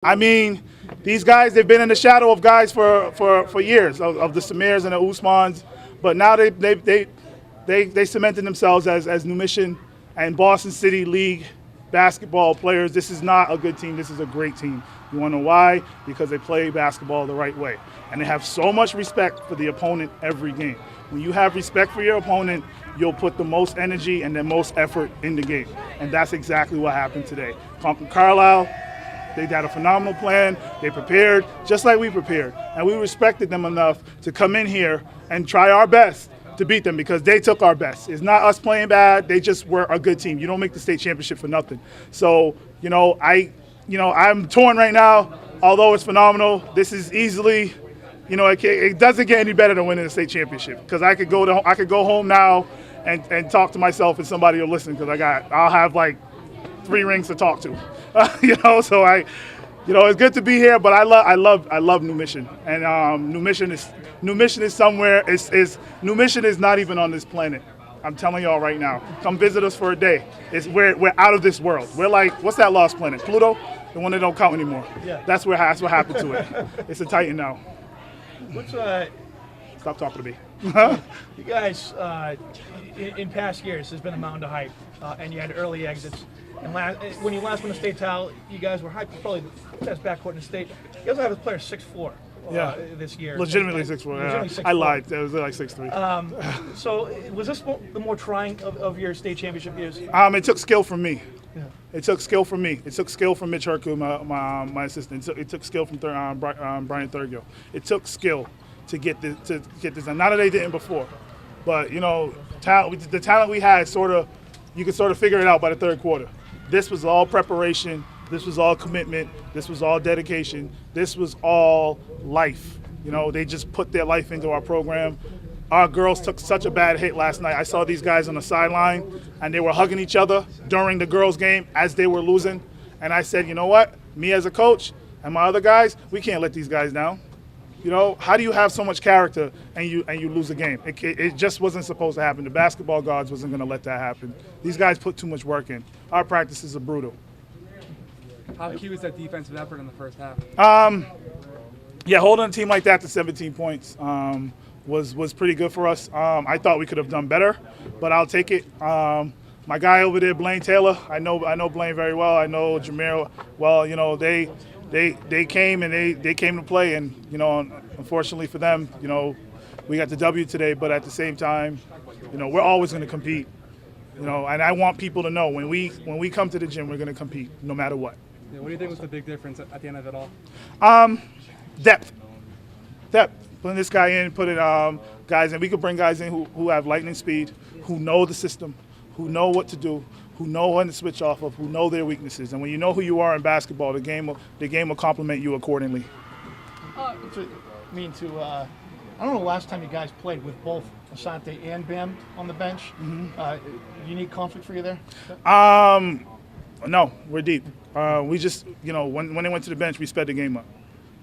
I mean, these guys, they've been in the shadow of guys for years, of the Samirs and the Usmans, but now they cemented themselves as New Mission and Boston City League basketball players. This is not a good team. This is a great team. You want to know why? Because they play basketball the right way. And they have so much respect for the opponent every game. When you have respect for your opponent, you'll put the most energy and the most effort in the game. And that's exactly what happened today. Conquer Carlisle. They had a phenomenal plan. They prepared just like we prepared. And we respected them enough to come in here and try our best to beat them because they took our best. It's not us playing bad. They just were a good team. You don't make the state championship for nothing. So, I'm torn right now. Although it's phenomenal, this is easily, it doesn't get any better than winning the state championship because I could go home now and talk to myself and somebody will listen because I'll have like 3 rings to talk to. So it's good to be here, but I love New Mission, and New Mission is somewhere. New Mission is not even on this planet. I'm telling y'all right now. Come visit us for a day. We're out of this world. We're like, what's that lost planet? Pluto, the one that don't count anymore. Yeah. That's what happened to it. It's a Titan now. Stop talking to me. You guys, in past years, there's been a mountain to hype, and you had early exits. And when you last won the state title, you guys were hyped, probably the best backcourt in the state. You also have a player 6'4". This year. Legitimately 6'4". Yeah. I lied. It was like 6'3". So was this the more trying of your state championship years? It took skill from me. Yeah. It took skill from me. It took skill from Mitch Herku, my assistant. It took skill from Brian Thurgill. It took skill to get this. And not that they didn't before, but the talent we had you could sort of figure it out by the third quarter. This was all preparation. This was all commitment. This was all dedication. This was all life. They just put their life into our program. Our girls took such a bad hit last night. I saw these guys on the sideline, and they were hugging each other during the girls' game as they were losing. And I said, you know what? Me as a coach and my other guys, we can't let these guys down. How do you have so much character and you lose a game? It just wasn't supposed to happen. The basketball gods wasn't going to let that happen. These guys put too much work in. Our practices are brutal. How key was that defensive effort in the first half? Holding a team like that to 17 points was pretty good for us. I thought we could have done better, but I'll take it. My guy over there, Blaine Taylor, I know Blaine very well. I know Jameer well. They came and they came to play, and unfortunately for them, we got the W today. But at the same time, we're always going to compete. And I want people to know when we come to the gym, we're going to compete no matter what. Yeah, what do you think was the big difference at the end of it all? Depth. Putting this guy in, putting guys in. We could bring guys in who have lightning speed, who know the system, who know what to do, who know when to switch off of, who know their weaknesses. And when you know who you are in basketball, the game will complement you accordingly. I don't know the last time you guys played with both Asante and Bam on the bench. Mm-hmm. Unique conflict for you there? No, we're deep. We just, when they went to the bench, we sped the game up.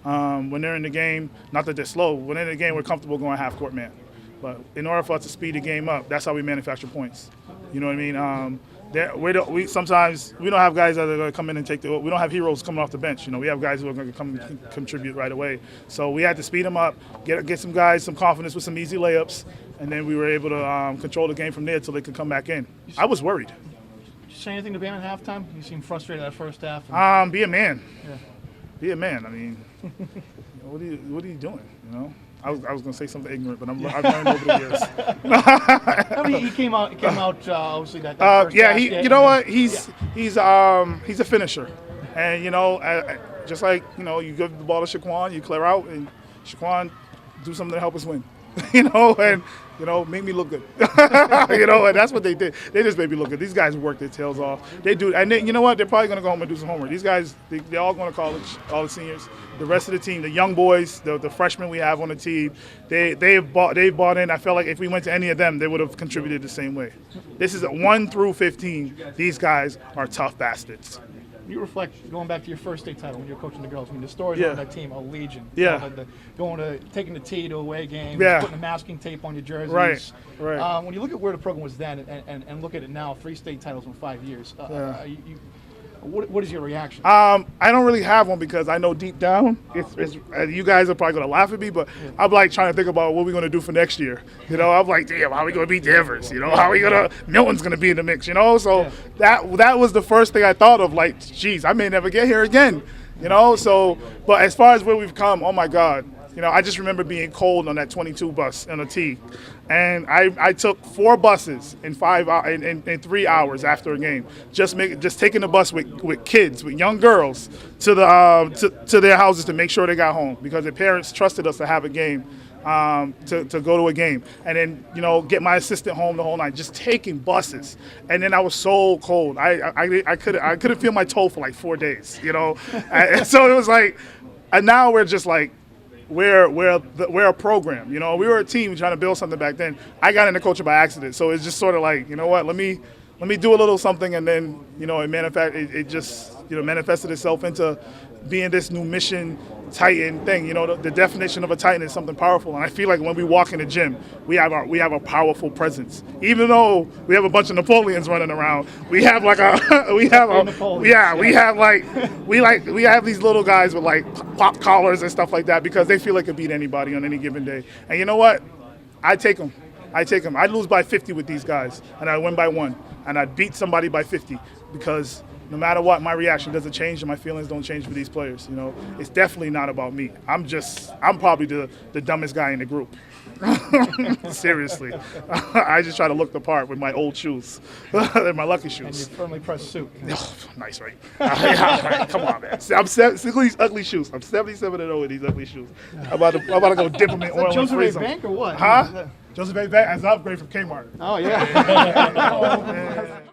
When they're in the game, not that they're slow, when they're in the game, we're comfortable going half-court man. But in order for us to speed the game up, that's how we manufacture points. You know what I mean? Sometimes we don't have guys that are going to come in and we don't have heroes coming off the bench. We have guys who are going to come and contribute right away. So we had to speed them up, get some guys some confidence with some easy layups, and then we were able to control the game from there until they could come back in. I was worried. Did you say anything to Bam at halftime? You seemed frustrated that first half. Be a man. Yeah. Be a man. I mean, what are you doing? I was going to say something ignorant, but I've learned over the years. He came out obviously that first half. You know what? He's a finisher, and just like you give the ball to Shaquan, you clear out, and Shaquan do something to help us win. Make me look good. And that's what they did. They just made me look good. These guys work their tails off. They do, and you know what? They're probably going to go home and do some homework. These guys, they're all going to college, all the seniors. The rest of the team, the young boys, the freshmen we have on the team, they bought in. I felt like if we went to any of them, they would have contributed the same way. This is a 1 through 15. These guys are tough bastards. You reflect going back to your first state title when you were coaching the girls. I mean, the stories on that team are legion. Yeah. Taking the tee to away games, putting the masking tape on your jerseys. Right. When you look at where the program was then and look at it now, 3 state titles in 5 years. What is your reaction? I don't really have one because I know deep down, you guys are probably going to laugh at me, but I'm like trying to think about what we're going to do for next year. You know, I'm like, damn, how are we going to beat Denver's? You know, how are we going to, Milton's going to be in the mix, you know? So that was the first thing I thought of, like, geez, I may never get here again, you know? So, but as far as where we've come, oh my God. You know, I just remember being cold on that 22 bus in a T, and I took 4 buses in 3 hours after a game, just taking the bus with kids, with young girls, to their houses to make sure they got home because their parents trusted us to have a game, to go to a game, and then get my assistant home the whole night, just taking buses, and then I was so cold, I couldn't feel my toe for like 4 days, and so it was like, and now we're just like. We're a program, we were a team trying to build something back then. I got into coaching by accident, so it's just sort of like, you know what, let me do a little something, and then it just manifested itself into being this new mission Titan thing. The definition of a Titan is something powerful, and I feel like when we walk in the gym, we have a powerful presence. Even though we have a bunch of Napoleons running around, we have these little guys with like pop collars and stuff like that because they feel like they can beat anybody on any given day. And you know what? I take them. I lose by 50 with these guys, and I win by 1, and I beat somebody by 50 because no matter what, my reaction doesn't change and my feelings don't change for these players. It's definitely not about me. I'm probably the dumbest guy in the group. Seriously. I just try to look the part with my old shoes. They're my lucky shoes. And your firmly pressed suit. Oh, nice, right? Right? Come on, man. I'm these ugly shoes. I'm 77-0 in these ugly shoes. I'm about to go dip them in oil and Joseph freeze A. them. Bank or what? Huh? Joseph A. Bank as an upgrade from Kmart. Oh, yeah. Oh, man.